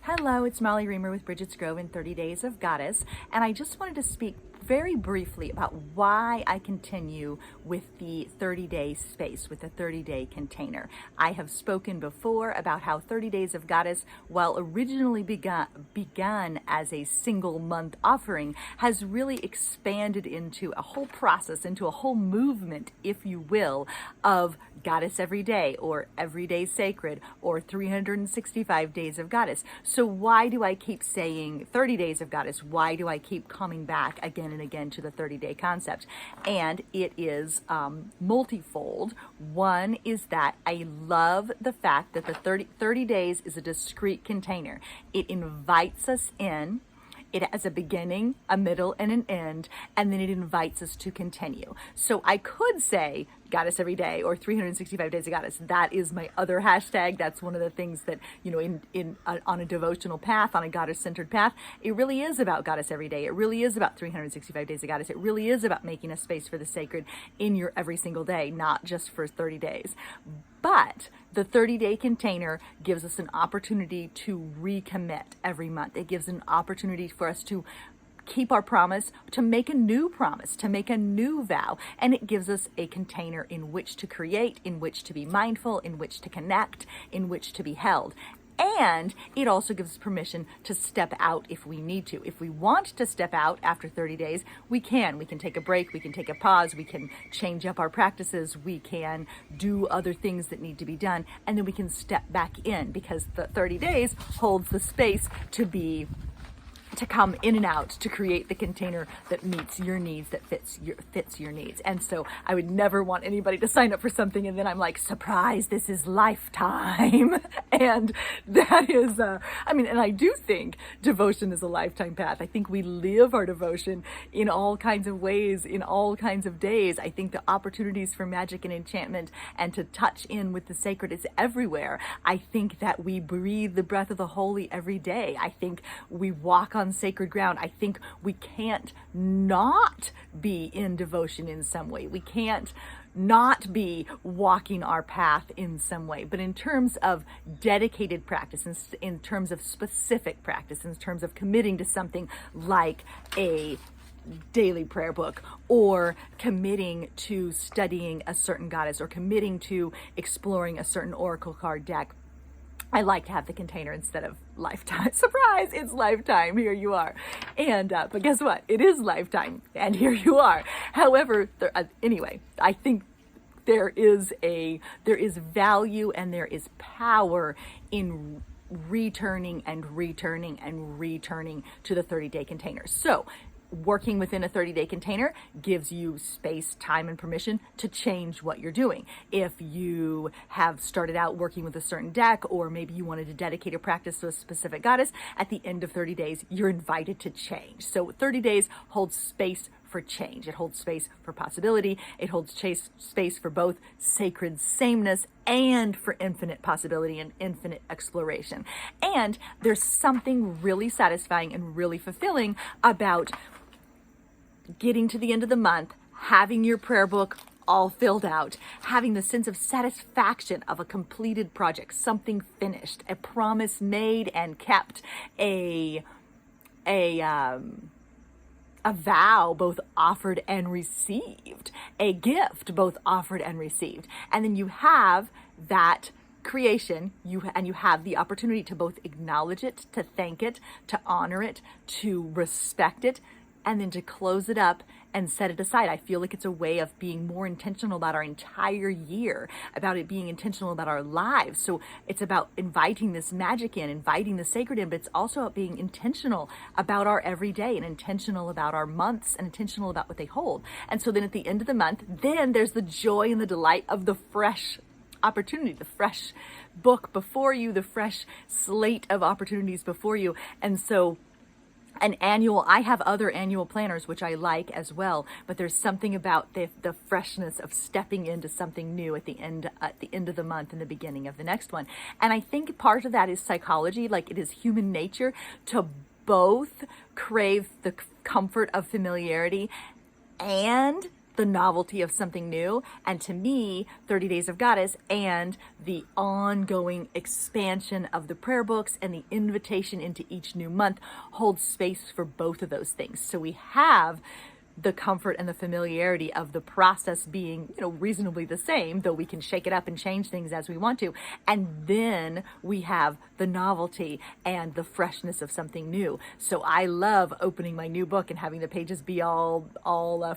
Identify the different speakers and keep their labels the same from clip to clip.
Speaker 1: Hello, it's Molly Reamer with Bridget's Grove in 30 Days of Goddess, and I just wanted to speak very briefly about why I continue with the 30-day space, with the 30-day container. I have spoken before about how 30 Days of Goddess, while originally begun as a single month offering, has really expanded into a whole process, into a whole movement, if you will, of Goddess Every Day, or Everyday Sacred, or 365 Days of Goddess. So why do I keep saying 30 Days of Goddess? Why do I keep coming back again and again to the 30-day concept? And it is multifold. One is that I love the fact that the 30 days is a discrete container. It invites us in. It has a beginning, a middle, and an end, and then it invites us to continue. So I could say Goddess Every Day or 365 Days of Goddess. That is my other hashtag. That's one of the things that, you know, on a devotional path, on a goddess-centered path, it really is about Goddess Every Day. It really is about 365 Days of Goddess. It really is about making a space for the sacred in your every single day, not just for 30 days. But the 30-day container gives us an opportunity to recommit every month. It gives an opportunity for us to keep our promise, to make a new promise, to make a new vow. And it gives us a container in which to create, in which to be mindful, in which to connect, in which to be held. And it also gives us permission to step out if we need to. If we want to step out after 30 days, we can. We can take a break, we can take a pause, we can change up our practices, we can do other things that need to be done, and then we can step back in, because the 30 days holds the space to come in and out, to create the container that meets your needs, that fits your needs. And so I would never want anybody to sign up for something and then I'm like, surprise, this is lifetime. And that is, and I do think devotion is a lifetime path. I think we live our devotion in all kinds of ways, in all kinds of days. I think the opportunities for magic and enchantment and to touch in with the sacred is everywhere. I think that we breathe the breath of the holy every day. I think we walk on sacred ground. I think we can't not be in devotion in some way. We can't not be walking our path in some way. But in terms of dedicated practice, in terms of specific practice, in terms of committing to something like a daily prayer book, or committing to studying a certain goddess, or committing to exploring a certain oracle card deck, I like to have the container instead of lifetime. Surprise, it's lifetime. Here you are. And, but guess what? It is lifetime. And here you are. However, anyway, I think there is value and there is power in returning and returning and returning to the 30-day container. So working within a 30-day container gives you space, time, and permission to change what you're doing. If you have started out working with a certain deck, or maybe you wanted to dedicate a practice to a specific goddess, at the end of 30 days, you're invited to change. So 30 days holds space for change. It holds space for possibility. It holds space for both sacred sameness and for infinite possibility and infinite exploration. And there's something really satisfying and really fulfilling about getting to the end of the month, having your prayer book all filled out, having the sense of satisfaction of a completed project, something finished, a promise made and kept, a vow both offered and received, a gift both offered and received. And then you have that creation, you have the opportunity to both acknowledge it, to thank it, to honor it, to respect it, and then to close it up and set it aside. I feel like it's a way of being more intentional about our entire year, about it being intentional about our lives. So it's about inviting this magic in, inviting the sacred in, but it's also about being intentional about our everyday and intentional about our months and intentional about what they hold. And so then at the end of the month, then there's the joy and the delight of the fresh opportunity, the fresh book before you, the fresh slate of opportunities before you. And so I have other annual planners, which I like as well, but there's something about the freshness of stepping into something new at the end of the month and the beginning of the next one. And I think part of that is psychology, like it is human nature to both crave the comfort of familiarity and the novelty of something new. And to me, 30 Days of Goddess and the ongoing expansion of the prayer books and the invitation into each new month holds space for both of those things. So we have the comfort and the familiarity of the process being, reasonably the same, though we can shake it up and change things as we want to. And then we have the novelty and the freshness of something new. So I love opening my new book and having the pages be all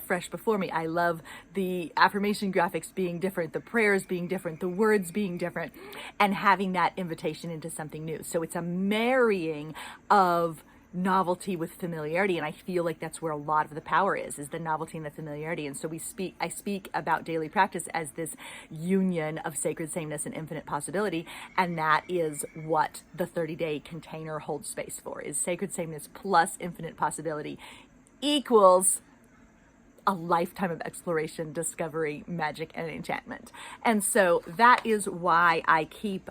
Speaker 1: fresh before me. I love the affirmation graphics being different, the prayers being different, the words being different, and having that invitation into something new. So it's a marrying of novelty with familiarity, and I feel like that's where a lot of the power is the novelty and the familiarity. And so I speak about daily practice as this union of sacred sameness and infinite possibility, and that is what the 30-day container holds space for, is sacred sameness plus infinite possibility equals a lifetime of exploration, discovery, magic, and enchantment. And so that is why I keep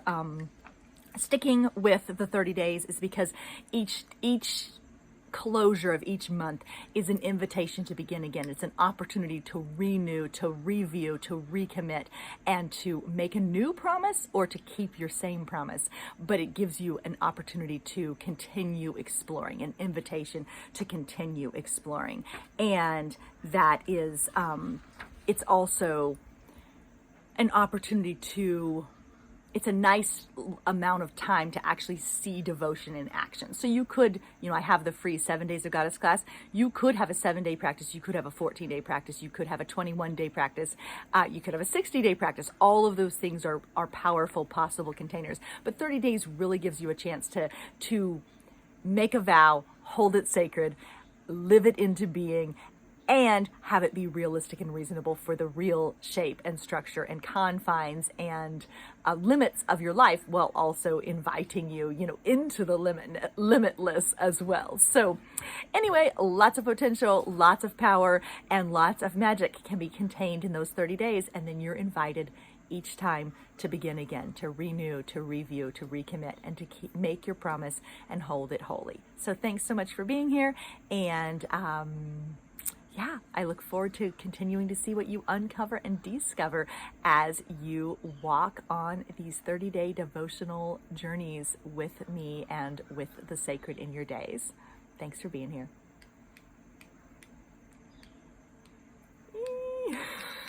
Speaker 1: sticking with the 30 days, is because each closure of each month is an invitation to begin again. It's an opportunity to renew, to review, to recommit, and to make a new promise or to keep your same promise. But it gives you an opportunity to continue exploring, an invitation to continue exploring. And that is, it's also an opportunity to, it's a nice amount of time to actually see devotion in action. So you could, I have the free 7 Days of Goddess class. You could have a 7-day practice. You could have a 14-day practice. You could have a 21-day practice. You could have a 60-day practice. All of those things are powerful, possible containers. But 30 days really gives you a chance to make a vow, hold it sacred, live it into being, and have it be realistic and reasonable for the real shape and structure and confines and limits of your life, while also inviting you, into the limitless as well. So anyway, lots of potential, lots of power, and lots of magic can be contained in those 30 days. And then you're invited each time to begin again, to renew, to review, to recommit, and to make your promise and hold it holy. So thanks so much for being here. And I look forward to continuing to see what you uncover and discover as you walk on these 30-day devotional journeys with me and with the sacred in your days. Thanks for being here.